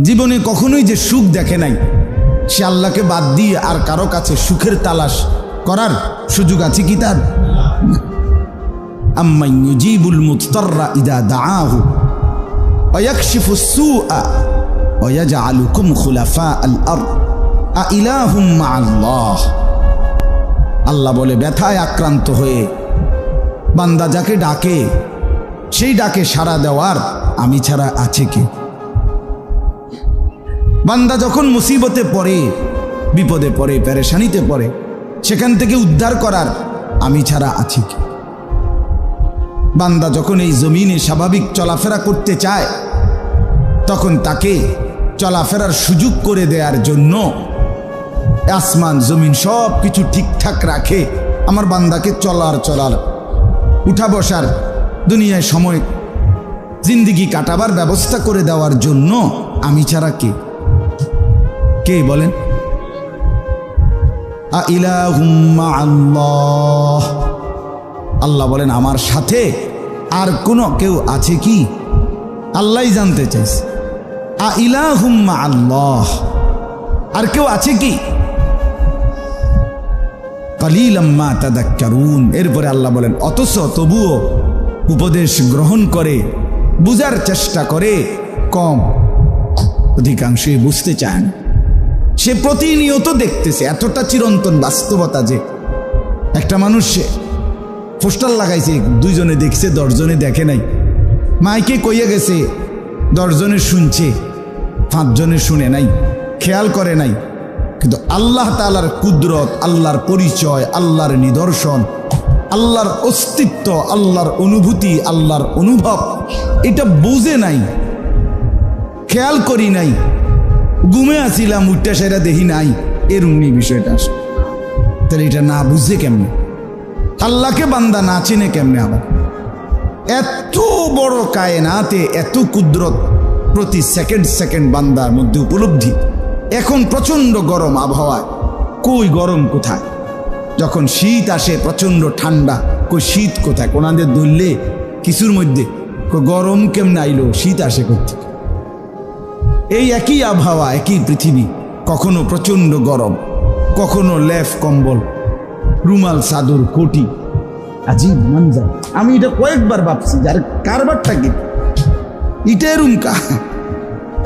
জীবনে কখনোই যে সুখ দেখে নাই, সে আল্লাহকে বাদ দিয়ে আর কারো কাছে সুখের তালাশ করার সুযোগ আছে কি তার? আম্মান ইউজিবুল মুত্তাররা ইযা দাআহু ওয়া ইয়াকশিফুস সুআ ওয়া ইয়াজআলুকুম খুলাফাআল আরদ আ ইলাহুম মাআল্লাহ। আল্লাহ বলে, ব্যথায় আক্রান্ত হয়ে বান্দা যাকে ডাকে সেই ডাকে সাড়া দেওয়ার আমি ছাড়া আছে কে? বান্দা যখন মুসিবতে পড়ে, বিপদে পড়ে, পেরেশানিতে পড়ে, সেখান থেকে উদ্ধার করার আমি ছাড়া আছি কি? বান্দা যখন এই জমিনে স্বাভাবিক চলাফেরা করতে চায়, তখন তাকে চলাফেরার সুযোগ করে দেওয়ার জন্য আসমান জমিন সব কিছু ঠিকঠাক রাখে আমার বান্দাকে চলার উঠা বসার, দুনিয়ায় সময় জিন্দিগি কাটাবার ব্যবস্থা করে দেওয়ার জন্য আমি ছাড়া কে? কে বলেন? আ ইলাহুম মাআল্লাহ। আল্লাহ বলেন, আমার সাথে আর কোনো কেউ আছে কি? আল্লাহই জানতে চাইছে। আ ইলাহুম মাআল্লাহ, আর কেউ আছে কি? কালিলাম মা তাযাক্কারুন। এরপরে আল্লাহ বলেন, অথচ তবুও উপদেশ গ্রহণ করে বুঝার চেষ্টা করে কম। অধিকাংশই বুঝতে চায় না। সে প্রতিনিয়ত দেখতেছে, এতটা চিরন্তন বাস্তবতা যে একটা মানুষ পোস্টার লাগাইছে, 2 জনে দেখছে, 10 জনে দেখে নাই। মাইকে কইয়া গেছে, 10 জনে শুনছে, 5 জনে শুনে নাই, খেয়াল করে নাই। কিন্তু আল্লাহ তাআলার কুদরত, আল্লাহর পরিচয়, আল্লাহর নিদর্শন, আল্লাহর অস্তিত্ব, আল্লাহর অনুভূতি, আল্লাহর অনুভব, এটা বুঝে নাই, খেয়াল করি নাই, ঘুমে আসিলাম, উঠটা সেটা দেখি নাই, এরুমনি বিষয়টা আসে। তাহলে এটা না বুঝে কেমনে? আল্লাহকে বান্দা না চিনে কেমনে? আবার এত বড় কায়নাতে এত কুদরত প্রতি সেকেন্ড বান্দার মধ্যে উপলব্ধি। এখন প্রচন্ড গরম আবহাওয়ায়, কই গরম কোথায়? যখন শীত আসে প্রচন্ড ঠান্ডা, কই শীত কোথায়? কোনাদের ধরলে কিছুর মধ্যে গরম কেমনে আইলো, শীত আসে কোথায়? এই একই আবহাওয়া, একই পৃথিবী, কখনো প্রচন্ড গরম, কখনো লেফ কম্বল, রুমাল, চাদর, কোটি, আজিব মঞ্জার। আমি এটা কয়েকবার ভাবছি, যার কারবারটা কি ইটের রুমকা।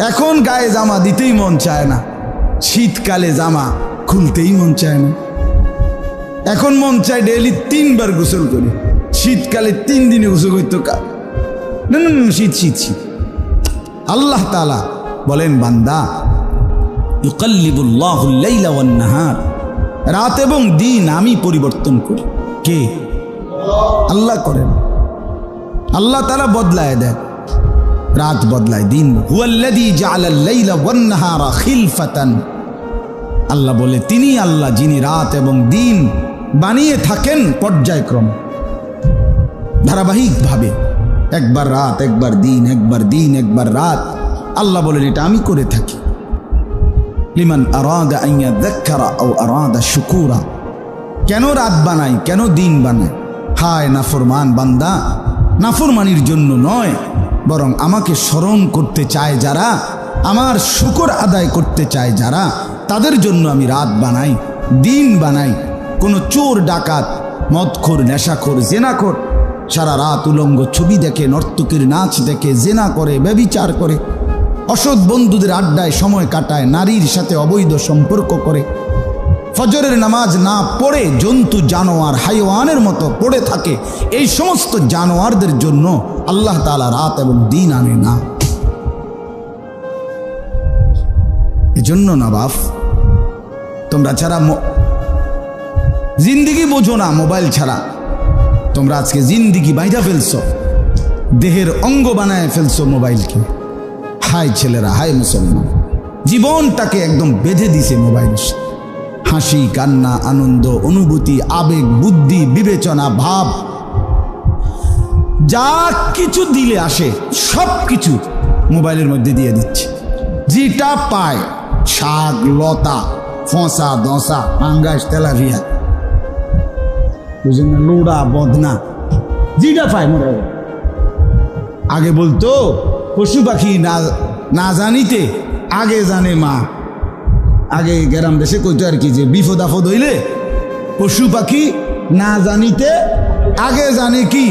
এখন গায়ে জামা দিতেই মন চায় না, শীতকালে জামা খুলতেই মন চায় না। এখন মন চায় ডেইলি 3 বার গোসল করি, শীতকালে 3 দিনে গোসল করতো। না, শীত শীত শীত। আল্লাহ তাআলা বলেন, বান্দা, ইউকাল্লিবুল্লাহুল লাইলা ওয়ান নাহার, রাত এবং দিন আমি পরিবর্তন করি। কে? আল্লাহ করেন। আল্লাহ তাআলা বদলায় দেন, রাত বদলায়, দিন। হুয়াল্লাযী জাআলাল লাইলা ওয়ান নাহারা খিলফাতান। আল্লাহ বলে, তিনি আল্লাহ যিনি রাত এবং দিন বানিয়ে থাকেন পর্যায়ক্রমে, ধারাবাহিকভাবে, একবার রাত, একবার দিন, একবার দিন, একবার রাত। আল্লাহ বলেন, এটা আমি করে থাকি। লিমান আরাদা আন ইয়াযাক্কারা আও আরাদা শুকুরা। কেন রাত বানাই, কেন দিন বানাই? হায় নাফরমান বান্দা, নাফরমানির জন্য নয়, বরং আমাকে স্মরণ করতে চায় যারা, আমার শুকর আদায় করতে চায় যারা, তাদের জন্য আমি রাত বানাই, দিন বানাই। কোনো চোর, ডাকাত, মদখোর, নেশাখোর, জেনাখোর সারা রাত উলঙ্গ ছবি দেখে, নর্তকীর নাচ দেখে, জেনা করে, ব্যভিচার করে, অসৎ বন্ধুদের আড্ডায় সময় কাটায়, নারীর সাথে অবৈধ সম্পর্ক করে, ফজরের নামাজ না পড়ে জন্তু, জানোয়ার, হাইওয়ানের মতো পড়ে থাকে। এই সমস্ত জানোয়ারদের জন্য আল্লাহ তাআলা রাত এবং দিন আনে না। এজন্য না বাপ, তোমরা ছাড়া জিন্দিগি বোঝো না, মোবাইল ছাড়া তোমরা আজকে জিন্দিগি বাইরা ফেলছো, দেহের অঙ্গ বানায় ফেলছো মোবাইলকে। হায় ছেলেরা, হায় মুসলমান, জীবনটাকে একদম বেঁধে দিছে মোবাইল। হাসি, কান্না, আনন্দ, অনুভূতি, আবেগ, বুদ্ধি, বিবেচনা, ভাব, যা কিছু দিলে আসে সব কিছু মোবাইলের মধ্যে দিয়ে দিচ্ছে। যেটা পায়, শাক, লতা, ফসা, দশা, পাঙ্গাস, তেলাপিয়া, বুঝলেন না, লোড়া, বদনা, যেটা পায় মোবাইল। আগে বলতো পশু পাখি না জানিতে আগে জানে মা। আগে গ্রাম দেশে কইতো আর কি যে বিপদ আপদ হইলে পশু পাখি না জানিতে আগে জানে কি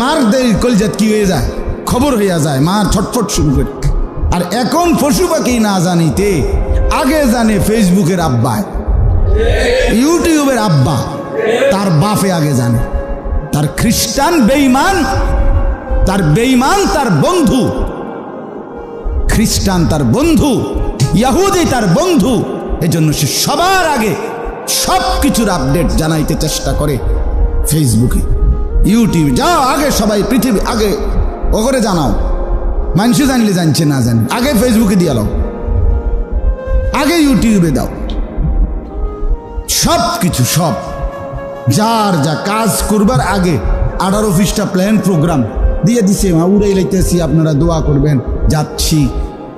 মার দেরি কলজাত কি হয়ে যায়, খবর হইয়া যায়, মা ছটফট শুরু করে। আর এখন পশু পাখি না জানিতে আগে জানে ফেসবুকের আব্বা, ইউটিউবের আব্বা, তার বাপে আগে জানে। তার খ্রিস্টান বেঈমান, তার বেঈমান তার বন্ধু, খ্রিস্টান তার বন্ধু, ইহুদি তার বন্ধু। এজন্য সে সবার আগে সব কিছুর আপডেট জানাইতে চেষ্টা করে ফেসবুকে, ইউটিউবে। যাও আগে সবাই পৃথিবী আগে ওগরে জানাও, মানুষ জানলে জানছে না জানে, আগে ফেসবুকে দিয়ে দাও, আগে ইউটিউবে দাও, সব কিছু সব যার যা কাজ করবার আগে 18 পৃষ্ঠা প্ল্যান প্রোগ্রাম দিয়ে দিছে। উড়াই লাইতেছি, আপনারা দোয়া করবেন। যাচ্ছি,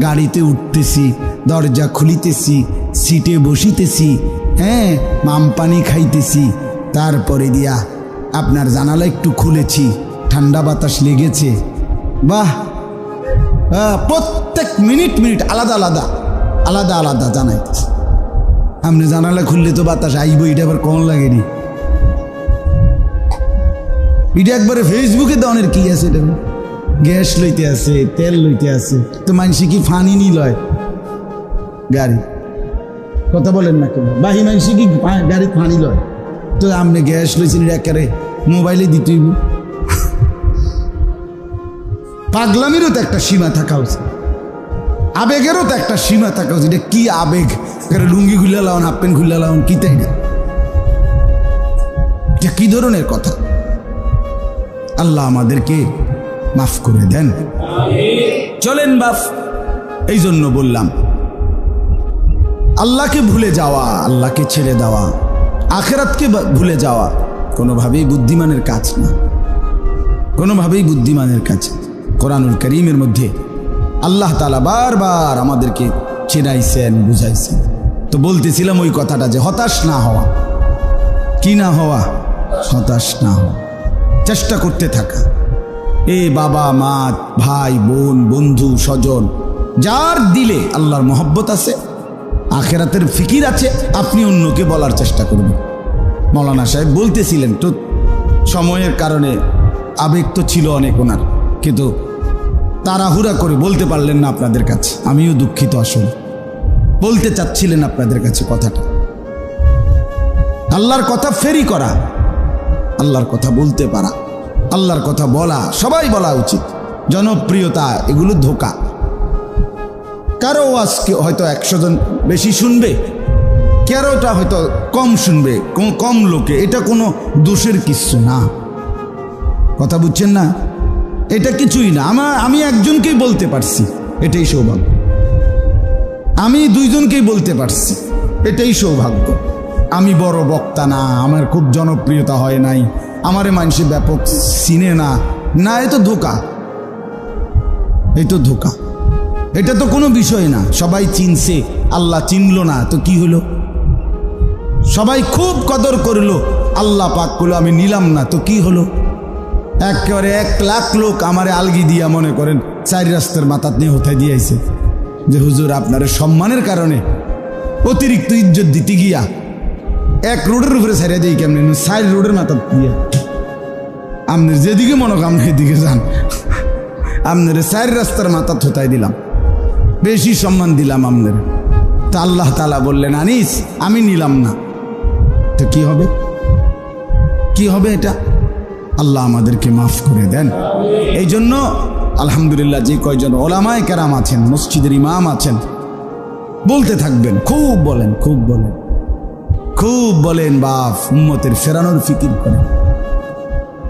গাড়িতে উঠতেছি, দরজা খুলিতেছি, সিটে বসিতেছি, হ্যাঁ মাম পানি খাইতেছি, তারপরে দিয়া আপনার জানালা একটু খুলেছি, ঠান্ডা বাতাস লেগেছে। বাহ, প্রত্যেক মিনিট মিনিট আলাদা আলাদা আলাদা আলাদা জানাইতেছি। আপনি জানালা খুললে তো বাতাস আইব, এটা আবার কম লাগেনি। এটা একবারে ফেসবুকে দানের কি আছে, এটা গ্যাস লইতে আছে, তেল লইতে আছে, তো মানুষ কি ফানি নি লয় গাড়ি? কথা বলেন না কেন? বাহি মানুষ কি গাড়ি ফানি লয়? তো আপনি গ্যাস লইছেন একেবারে মোবাইলে দিতেই। পাগলামিরও তো একটা সীমা থাকা উচিত, আবেগেরও তো একটা সীমা থাকা উচিত। এটা কি আবেগ? লুঙ্গি খুলে লাউন, হাফ প্যান্ট খুলে লাউন, কি তাই না? এটা কি ধরনের কথা? আল্লাহ আমাদেরকে মাফ করে দেন। চলেন বাপ, এই জন্য বললাম আল্লাহকে ভুলে যাওয়া, আল্লাহকে ছেড়ে দেওয়া, আখিরাতকে ভুলে যাওয়া কোনোভাবেই বুদ্ধিমানের কাজ না, কোনোভাবেই বুদ্ধিমানের কাজ। কোরআনুল কারীমের মধ্যে আল্লাহ তাআলা বারবার আমাদেরকে চেনাইছেন, বুঝাইছেন। তো বলতেছিলাম ওই কথাটা যে হতাশ না হওয়া, কি না হওয়া, হতাশ না হওয়া, চেষ্টা করতে থাকা। বাবা মা ভাই বোন বন্ধু স্বজন যার দিলে আল্লাহর মহব্বত আছে, আখিরাতের ফিকির আছে, আপনি অন্যকে বলার চেষ্টা করবেন। মৌলানা সাহেব বলতেছিলেন, তো সময়ের কারণে আবেগ তো ছিল অনেক ওনার, কিন্তু তাড়াহুড়া করে বলতে পারলেন না আপনাদের কাছে। আমিও দুঃখিত, আসলে বলতে চাচ্ছিলেন আপনাদের কাছে কথাটা। আল্লাহর কথা ফেরি করা, আল্লাহর কথা বলতে পারা, আল্লাহর কথা বলা, সবাই বলা উচিত। জনপ্রিয়তা এগুলো ধোঁকা। কারো আজকে হয়তো 100 জন বেশি শুনবে, কারোটা হয়তো কম শুনবে, কম লোকে, এটা কোনো দোষের কিছু না। কথা বুঝছেন না? এটা কিছুই না। আমি একজনকেই বলতে পারছি, এটাই সৌভাগ্য। আমি 2 জনকেই বলতে পারছি, এটাই সৌভাগ্য। আমি বড় বক্তা না, আমার খুব জনপ্রিয়তা হয় নাই, আমারে মানুষে ব্যাপক চিনে না, না, এ তো ধোঁকা, এই তো ধোঁকা। এটা তো কোনো বিষয় না। সবাই চিনছে, আল্লাহ চিনল না, তো কি হলো? সবাই খুব কদর করলো, আল্লাহ পাক করলো আমি নিলাম না, তো কি হলো? একেবারে 1 লাখ লোক আমারে আলগি দিয়া মনে করেন 4 রাস্তার মাথা নিয়ে হোথায় দিয়েছে যে হুজুর আপনার সম্মানের কারণে অতিরিক্ত ইজ্জত দিতে গিয়া 1 রোডের উপরে ছাড়িয়ে দিই, কেমন 4 রোডের মাথা দিয়া আপনার যেদিকে মনে করেন এদিকে যান, আপনার 4 রাস্তার মাথা থোতায় দিলাম, বেশি সম্মান দিলাম আপনার। তা আল্লাহ তাআলা বললেন আনিস আমি নিলাম না, তো কি হবে? কি হবে এটা? আল্লাহ আমাদেরকে মাফ করে দেন। এই জন্য আলহামদুলিল্লাহ যে কয়জন ওলামায়ে কেরাম আছেন, মসজিদের ইমাম আছেন, বলতে থাকবেন, খুব বলেন, খুব বলেন, খুব বলেন। বাপ উম্মতের ফেরানোর ফিকির করেন।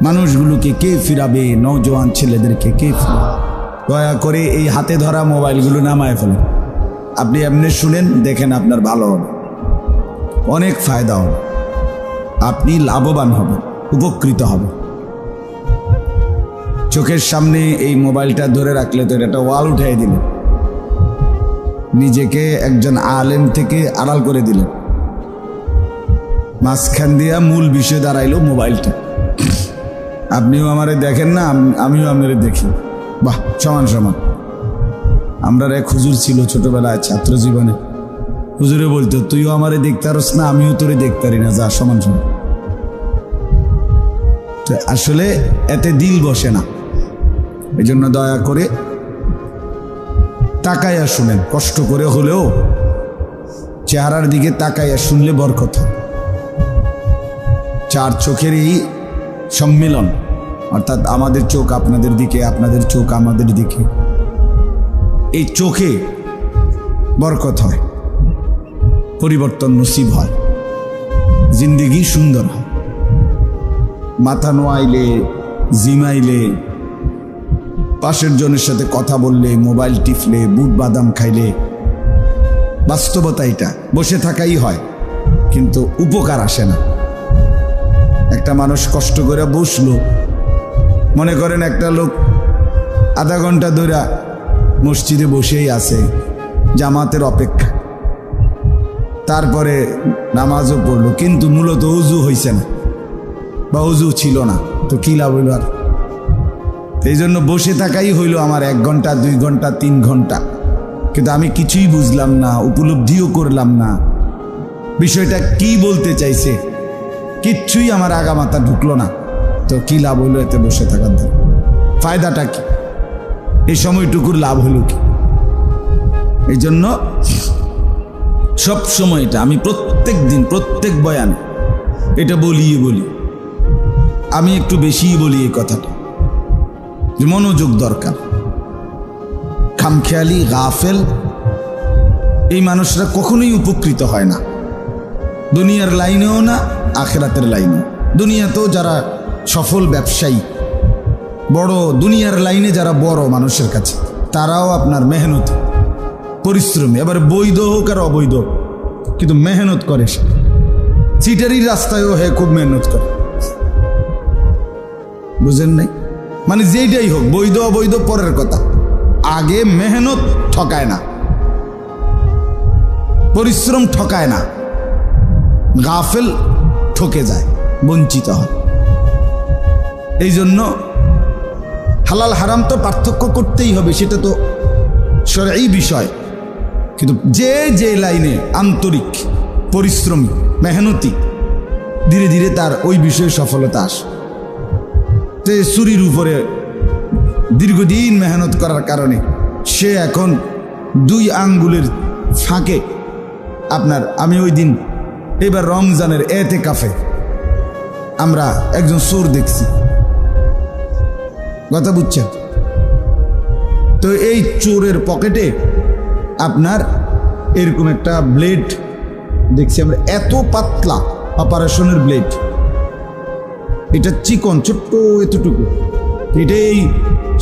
মানুষগুলোকে কে ফিরাবে? নওজোয়ান ছেলেদেরকে কে ফিরাবে? দয়া করে এই হাতে ধরা মোবাইলগুলো নামায় ফেলেন। আপনি এমনি শুনেন, দেখেন, আপনার ভালো হবে, অনেক ফায়দা হবে, আপনি লাভবান হবেন, উপকৃত হবেন। চোখের সামনে এই মোবাইলটা ধরে রাখলে তো এটা ওয়াল উঠাই দিলেন, নিজেকে একজন আলেম থেকে আড়াল করে দিলেন, মাঝখান দিয়া মূল বিষয় দাঁড়াইলো মোবাইলটা। আপনিও আমারে দেখেন না, আমিও আপনারে দেখি, বাহ সমান সমান। আমরা এক হুজুর ছিল ছোটবেলায় ছাত্র জীবনে, হুজুরে বলতো তুইও আমারে দেখতে পারস না, আমিও তোরে দেখতে পারি না, যা সমান সমান। তো আসলে এতে দিল বসে না। এই জন্য দয়া করে তাকাইয়া শুনেন, কষ্ট করে হলেও চেহারার দিকে তাকাইয়া শুনলে বরকত হয়। চার চোখের এই সম্মিলন, অর্থাৎ আমাদের চোখ আপনাদের দিকে, আপনাদের চোখ আমাদের দিকে, এই চোখে বরকত হয়, পরিবর্তন নসিব হয়, জিন্দেগি সুন্দর হয়। মাথা নোয়াইলে, জিমাইলে, পাশের জনের সাথে কথা বললে, মোবাইল টিপলে, বুট বাদাম খাইলে, বাস্তবতা এটা, বসে থাকাই হয় কিন্তু উপকার আসে না। একটা মানুষ কষ্ট করে বসলো, মনে করেন একটা লোক আধা ঘন্টা ধরে মসজিদে বসেই আছে জামাতের অপেক্ষা, তারপরে নামাজও পড়লো কিন্তু মূলত উজু হইছে না বা উজু ছিল না, তো কি লাভ হইল? আর এই জন্য বসে থাকাই হইল আমার 1 ঘন্টা 2 ঘন্টা 3 ঘন্টা, কিন্তু আমি কিছুই বুঝলাম না, উপলব্ধিও করলাম না বিষয়টা কি বলতে চাইছে, কিচ্ছুই আমার আগা মাথা ঢুকলো না। তো কি লাভ হইলো এতে বসে থাকার দ্বারা? ফায়দাটা কি? এই সময়টুকুর লাভ হলো কি? এই জন্য সব সময়টা আমি প্রত্যেক দিন প্রত্যেক বয়ানে এটা বলি, আমি একটু বেশিই বলি এই কথাটা, যে মনোযোগ দরকার। খামখেয়ালি, গাফেল এই মানুষরা কখনোই উপকৃত হয় না, দুনিয়ার লাইনেও না, আখেরাতের লাইনেও। দুনিয়াতেও যারা সফল ব্যবসায়ী, বড় দুনিয়ার লাইনে যারা বড় মানুষের কাছে, তারাও আপনার মেহনত, পরিশ্রমী, এবার বৈধ হোক আর অবৈধ, কিন্তু মেহনত করে সে। সিটারির রাস্তায়ও হে খুব মেহনত করে, বুঝেন নাই? মানে যেইটাই হোক, বৈধ অবৈধ পরের কথা, আগে মেহনত ঠকায় না, পরিশ্রম ঠকায় না, গাফেল ঠকে যায়, বঞ্চিত হয়। এই জন্য হালাল হারাম তো পার্থক্য করতেই হবে, সেটা তো শরঈ বিষয়, কিন্তু যে যে লাইনে আন্তরিক, পরিশ্রমী, মেহনতি, ধীরে ধীরে তার ওই বিষয়ে সফলতা আসে। তো চুরির উপরে দীর্ঘদিন মেহনত করার কারণে সে এখন 2 আঙ্গুলের ফাঁকে আপনার, আমি ওই দিন এবার রমজানের এতেকাফে আমরা একজন চোর দেখছি, কথা বুঝছেন? তো এই চোরের পকেটে আপনার এরকম একটা ব্লেড দেখছি আমরা, এত পাতলা অপারেশনের ব্লেড, এটা চিকন ছোট্ট এতটুকু, এটা এই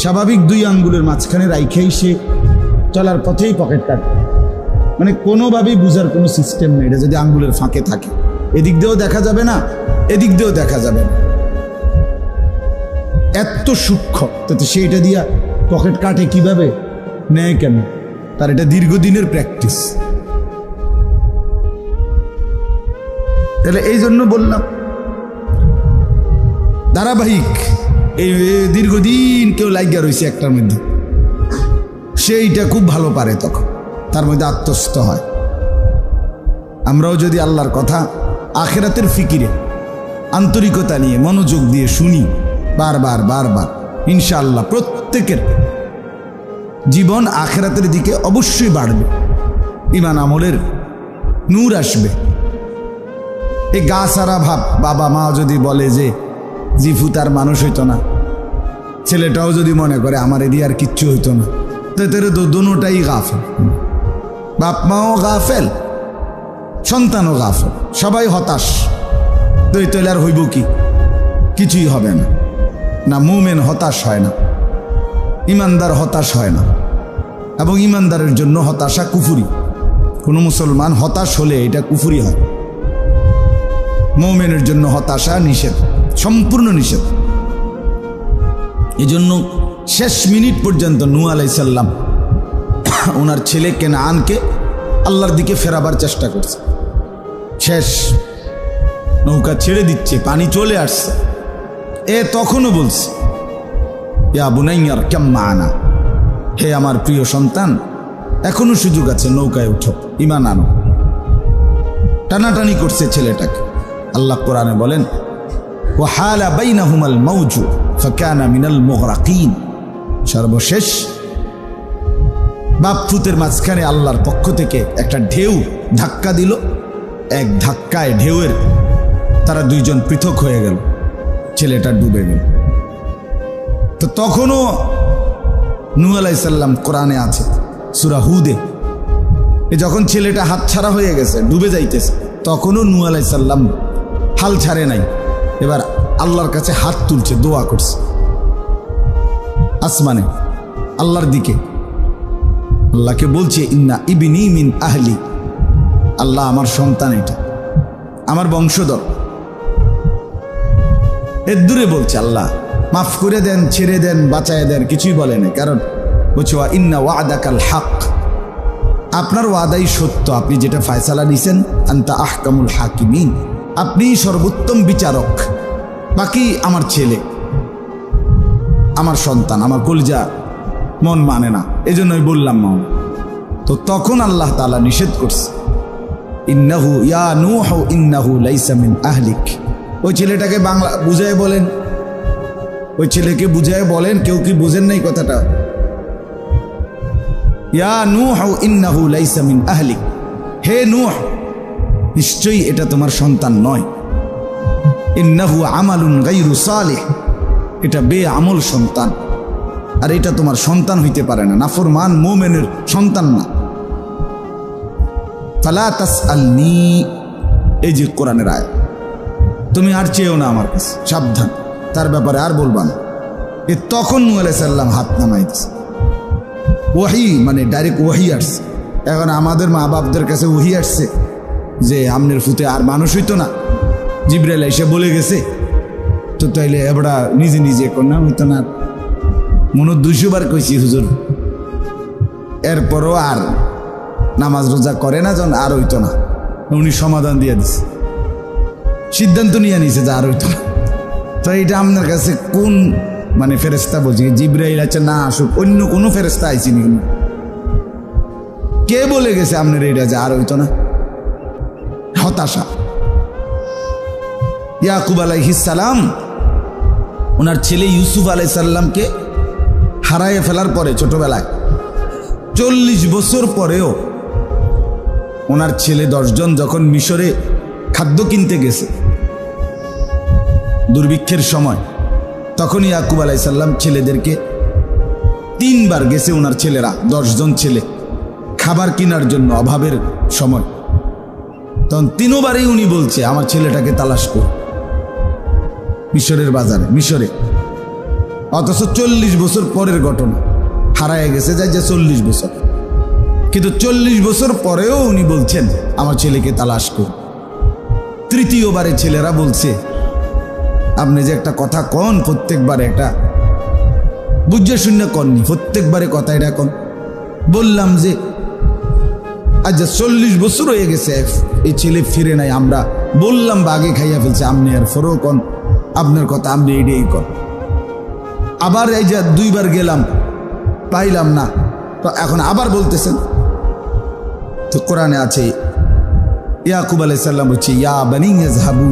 স্বাভাবিক 2 আঙ্গুলের মাঝখানে রাইখেই সে চলার পথেই পকেট কাটে, মানে কোনোভাবেই বুঝার কোনো সিস্টেম নেই। এটা যদি আঙ্গুলের ফাঁকে থাকে, এদিক দিয়েও দেখা যাবে না, এদিক দিয়েও দেখা যাবে না, এত সূক্ষ্ম। তো সেইটা দিয়া পকেট কাটে কিভাবে, নেয় কেন? তার এটা দীর্ঘদিনের প্র্যাকটিস। তাহলে এই জন্য বললাম ধারাবাহিক, এই দীর্ঘদিন কেউ লাগিয়া রয়েছে একটার মধ্যে, সেইটা খুব ভালো পারে, তখন তার মধ্যে আত্মস্থ হয়। আমরাও যদি আল্লাহর কথা আখেরাতের ফিকিরে আন্তরিকতা নিয়ে মনোযোগ দিয়ে শুনি বারবার বারবার, ইনশাআল্লাহ প্রত্যেকের জীবন আখেরাতের দিকে অবশ্যই বাড়বে, ঈমান আমলের নূর আসবে। এই গা সারা ভাব, বাবা মা যদি বলে যে জিফু তার মানুষ হইতো না, ছেলেটাও যদি মনে করে আমার এদি আর কিচ্ছু হইতো না, তো তেরে দোনোটাই গাফেল, বাপ মাও গাফেল, সন্তানও গাফেল, সবাই হতাশ। তো এই তৈলে আর হইব কি? কিছুই হবে না। না, মুমিন হতাশ হয় না, ইমানদার হতাশ হয় না, এবং ইমানদারের জন্য হতাশা কুফুরি। কোনো মুসলমান হতাশ হলে এটা কুফুরি হয়। মুমিনের জন্য হতাশা নিষেধ, সম্পূর্ণ নিষেধ। এই জন্য শেষ মিনিট পর্যন্ত নূহ আলাইহিস সালাম ওনার ছেলে কেনাআনকে আল্লাহর দিকে ফেরাবার চেষ্টা করছে। শেষ নৌকা ছেড়ে দিচ্ছে, পানি চলে আসছে, তখনও বলছে ইয়া বুনাইয়া আরকাম মা'ানা, হে আমার প্রিয় সন্তান এখনো সুযোগ আছে, নৌকায় উঠো, ঈমান আনো। টানাটানি করছে ছেলেটাকে। আল্লাহ কোরআনে বলেন, ওয়াহালা বাইনাহুমাল মাউজু ফাকানা মিনাল মুগরাকিন। সর্বশেষ বাপ ফুতের মাঝখানে আল্লাহর পক্ষ থেকে একটা ঢেউ ধাক্কা দিল। এক ধাক্কায় ঢেউয়ের তারা দুইজন পৃথক হয়ে গেল, ছেলেটা ডুবে গেল। তো তখনও নূহ আলাইহিস সালাম কোরআনে আছে সূরা হুদে, যখন ছেলেটা হাতছাড়া হয়ে গেছে, ডুবে যাইতেছে, তখনও নূহ আলাইহিস সালাম হাল ছাড়ে নাই। এবার আল্লাহর কাছে হাত তুলছে, দোয়া করছে আসমানে আল্লাহর দিকে। আল্লাহকে বলছে, ইন্না ইবনি মিন আহলি, আল্লাহ আমার সন্তান, এটা আমার বংশধর। এর দূরে বলছে, আল্লাহ মাফ করে দেন, ছেড়ে দেন, বাঁচায় দেন, কিছুই বলে না। কারণ বলছে, ওয়া ইন্না ওয়াদাকাল হক, আপনার ওয়াদাই সত্য, আপনি যেটা ফায়সালা দিয়েছেন, আনতা আহকামুল হাকিমিন, আপনি সর্বোত্তম বিচারক। বাকি আমার ছেলে, আমার সন্তান, আমার কলিজা মন মানে না, এজন্যই বললাম মা। তো তখন আল্লাহ তাআলা নিষেধ করছে, ইন্নাহু ইয়া নূহ ইন্নাহু লাইসা মিন আহলিক। ওই ছেলেটাকে বাংলা বুঝায় বলেন, ওই ছেলেকে বুঝায় বলেন, কেউ কি বুঝেন নাই কথাটা? ইয়া নূহ ইন্নাহু লাইসা মিন আহলিক, হে নূহ, নিশ্চয়ই এটা তোমার সন্তান নয়। ইন্নাহু আমালুন গায়রু সালিহ, এটা বেআমল সন্তান, আর এটা তোমার সন্তান হইতে পারে না, নাফরমান মুমিনের সন্তান না। ফালা তাসআলনি, এই যে কোরআনের আয়াত, তুমি আর চেয়েও না আমার কাছে, সাবধান, তার ব্যাপারে আর বলবা না। এ তখন নূহ আলাইহিস সালাম হাত নামাই দিছে। ওয়াহি মানে ডাইরেক্ট ওয়াহি আসছে। এখন আমাদের মা বাপদের কাছে ওয়াহি আসছে যে আমনের ফুতে আর মানুষ হইতো না, জিবরাইল এসে বলে গেছে, তো তাইলে এবড়া নিজে নিজে কন্যা হইতো না। মনে 200 বার কইছি হুজুর, এরপরও আর নামাজ রোজা করে না, যখন আর হইতো না। উনি সমাধান দিয়ে দিছে, সিদ্ধান্ত নিয়ে নিছে যে আর হইতো না। তো এটা আপনার কাছে কোন মানে ফেরেশতা বলছি? জিবরাইল আছে না আসুক, অন্য কোনো ফেরেশতা আইসিনি? কে বলে গেছে আপনার এটা যে আর হইতো না? হতাশা। ইয়াকুব আলাইহিস সালাম ওনার ছেলে ইউসুফ আলাইহিস সালামকে হারাইয়ে ফেলার পরে ছোটবেলায় 40 বছর পরেও ওনার ছেলে 10 জন যখন মিশরে খাদ্য কিনতে গেছে দুর্ভিক্ষের সময়, তখন ইয়াকুব আলাইহিস সালাম ছেলেদেরকে 3 বার গেছে, ওনার ছেলেরা 10 জন ছেলে খাবার কেনার জন্য অভাবের সময়। তখন 3 বারই উনি বলছে, আমার ছেলেটাকে তালাশ কর মিশরের বাজারে, মিশরে। অথচ 40 বছর পরের ঘটনা, হারায় গেছে যাই যে 40 বছর, কিন্তু 40 বছর পরেও উনি বলছেন আমার ছেলেকে তালাশ কর। 3য়-বারে ছেলেরা বলছে, আপনি যে একটা কথা কন, প্রত্যেকবারে একটা বুঝে শূন্য কননি, প্রত্যেকবারে কথা এটা কন। বললাম যে আজ 40 বছর হয়ে গেছে, এই ছেলে ফিরে নাই, আমরা বললাম বাগে খাইয়া ফেলছে, আপনি আর ফরও কন, আপনার কথা আপনি এটাই কন। আবার এই যে 2 বার গেলাম, পাইলাম না, তো এখন আবার বলতেছেন। তো কোরআনে আছে, ইয়াকুব আলাইহিস সালাম বলছে, ইয়া বানি ইয়াযহাবু,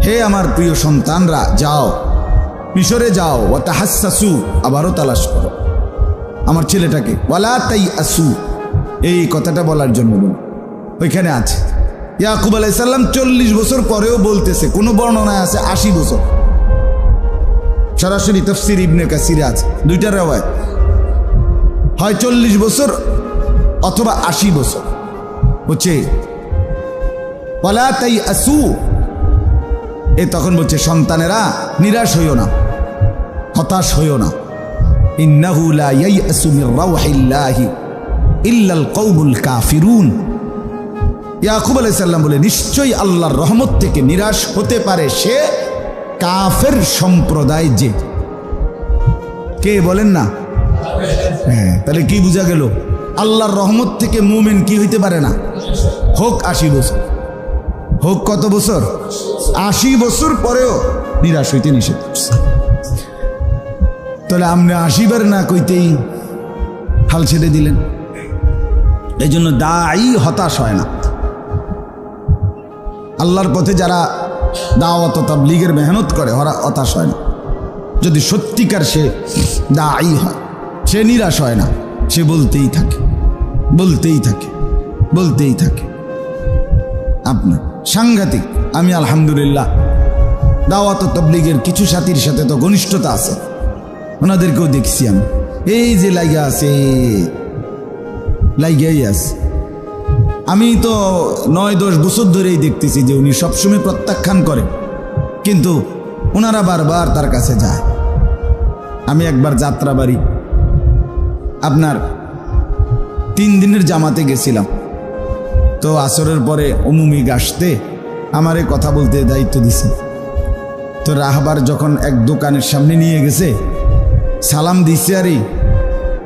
হে আমার প্রিয় সন্তানরা, যাও মিশরে যাও, ওয়া তাহাসসু, আবারও তালাশ করো আমার ছেলেটাকে, ওয়ালা তাইআসু, এই কথাটা বলার জন্য ওইখানে আছে। ইয়াকুব আলাইহিস সালাম 40 বছর পরেও বলতেছে, কোন বর্ণনায় আছে 80 বছর, সরাসরি তাফসীর ইবনে কাসিরে আছে, 2টা রাওয়ায়াত, হয় 40 বছর অথবা 80 বছর হচ্ছে ওয়ালা তাইআসু। এ তখন বলছে, সন্তানেরা নিরাশ হইও না, হতাশ হইও না। ইন্নাহু লা ইয়াইআসু মির রাউহিল্লাহি ইল্লাল কওমুল কাফিরুন। ইয়াকুব আলাইহিস সালাম বলে, নিশ্চয়ই আল্লাহর রহমত থেকে নিরাশ হতে পারে সে কাফের সম্প্রদায়। যে কে বলেন না? হ্যাঁ, তাহলে কি বোঝা গেল? আল্লাহর রহমত থেকে মুমিন কি হইতে পারে না? হোক 80 বছর, হোক কত বছর, 80 বছর পরেও নিরাশ হইতে নিষেধ করছে। তাহলে আপনি 80 বার না কইতেই হাল ছেড়ে দিলেন। এই জন্য দায়ী হতাশ হয় না। আল্লাহর পথে যারা দাওয়াত ও তাবলীগের মেহনত করে ওরা হতাশ হয় না। যদি সত্যিকার সে দায়ী হয়, সে নিরাশ হয় না, সে বলতেই থাকে, বলতেই থাকে, বলতেই থাকে। আপনার সাংঘাতিক। আমি আলহামদুলিল্লাহ দাওয়াত ও তাবলীগের কিছু সাথীর সাথে তো ঘনিষ্ঠতা আছে, ওনাদেরকেও দেখছি আমি। এই যে লাইগা আছে, লাইগাই আছে। আমি তো 9-10 বছর ধরেই দেখতেছি যে উনি সবসময় প্রত্যাখ্যান করে, কিন্তু ওনারা বারবার তার কাছে যায়। আমি একবার যাত্রাবাড়ি আপনার 3 দিনের জামাতে গেছিলাম, তো আসরের পরে অমুমি আসতে আমারে কথা বলতে দায়িত্ব দিছে। তো রাহবার যখন এক দোকানের সামনে নিয়ে গেছে, সালাম দিছে, আরই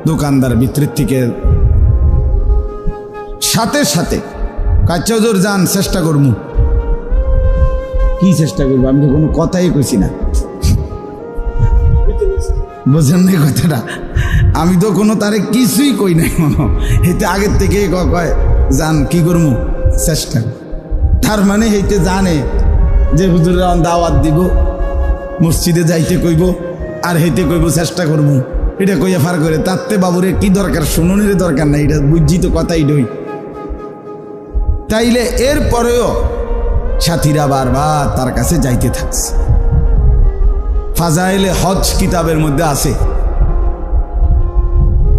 দোকানদার ভিতরের থেকে সাথে সাথে কাচ্চা হুজুর যান, চেষ্টা করবো। কি চেষ্টা করবো? আমি তো কোনো কথাই কইছি না, বোঝেন নাই কথাটা? আমি তো কোনো তারে কিছুই কই নাই, মনে হেতে আগের থেকে কয় যান, কি করবো, চেষ্টা। তার মানে হেতে জানে যে হুজুর দাওয়াত দিব, মসজিদে যাইতে কইব, আর হেতে কইব চেষ্টা করবো। এটা কইয়া ফার করে তাতে বাবুরে কি দরকার, শুনুনের দরকার নাই, এটা বুঝছি তো কথাই ডই। তাইলে এর পরেও সাথীরা বারবার তার কাছে যাইতে থাকছে। ফাজাইলে হজ কিতাবের মধ্যে আছে,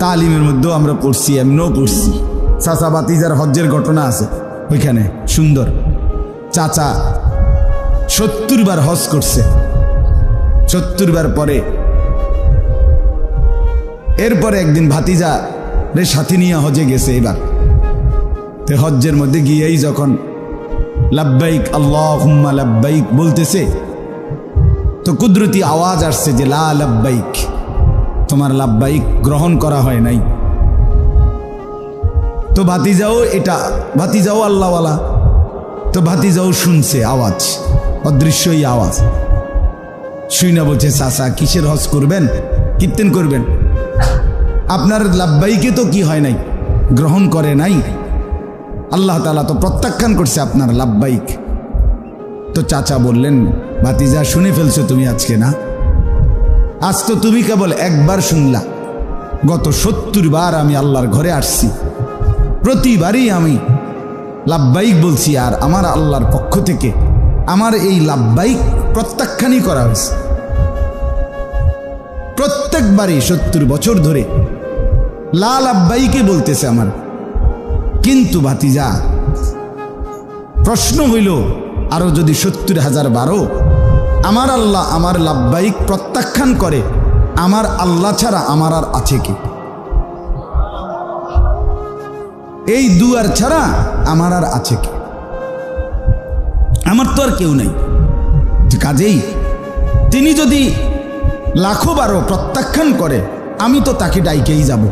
তালিমের মধ্যেও আমরা পড়ছি, এমনও পড়ছি। চাচা বাতিজার হজ্জের ঘটনা আছে ওইখানে, সুন্দর। চাচা 70 বার হজ করছে, 70 বার পরে এরপরে একদিন ভাতিজা রে সাথী নিয়ে হজে গেছে। এবার তো হজ্জের মধ্যে গিয়েই যখন লাব্বাইক আল্লাহুম্মা লাব্বাইক বলতেছে, তো কুদরতি আওয়াজ আসছে যে লা লাব্বাইক, তোমার লাব্বাইক গ্রহণ করা হয় নাই। তো ভাতিজাও আল্লাহওয়ালা, তো ভাতিজাও শুনছে আওয়াজ, অদৃশ্যই আওয়াজ শুই না, বলছে চাচা কিসের হজ করবেন, কীর্তন করবেন? আপনার লাব্বাইকে তো কি হয় নাই, গ্রহণ করে নাই। আল্লাহ তাআলা তো প্রত্যাখ্যান করছে আপনার লাব্বাইক। তো চাচা বললেন, ভাতিজা শুনে ফেলছো তুমি আজকে, না? আজ তো তুমি কেবল একবার শুনলা, গত 70 বার আমি আল্লাহর ঘরে আসছি, প্রতিবারই আমি লাব্বাইক বলছি, আর আমার আল্লাহর পক্ষ থেকে আমার এই লাব্বাইক প্রত্যাখ্যানই করা হয়েছে। প্রত্যেকবারই 70 বছর ধরে লা লাব্বাইকে বলতেছে আমার। কিন্তু ভাতিজা, প্রশ্ন হইল, আরো যদি 70,000 বারও আমার আল্লাহ আমার লাব্বাইক প্রত্যাখ্যান করে, আমার আল্লাহ ছাড়া আমার আর আছে কি? এই দুয়ার ছাড়া আমার আর আছে কি? আমার তো আর কেউ নাই। কাজেই তিনি যদি লাখো বারো প্রত্যাখ্যান করে, আমি তো তাকে ডাইকেই যাব,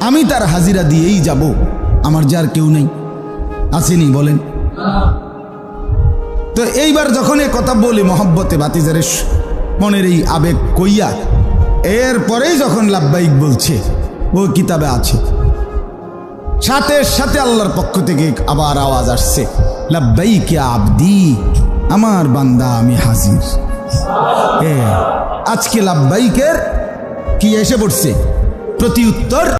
আমি তার হাজিরা দিয়েই যাব। আমার যে আর কেউ নেই, আসেনি বলেন? তো এইবার যখন এ কথা বলি মহব্বতে, ভাতিজারের মনের এই আবেগ কইয়া, এরপরেই যখন লাব্বাইক বলছে, ও কিতাবে আছে, সাথে সাথে আল্লাহর পক্ষ থেকে আবার আওয়াজ আসছে, লাব্বাইক ইয়া আবদি, আমার বান্দা আমি হাজির। আজকে লাব্বাইকের কি এসে পড়ছে প্রতি উত্তর।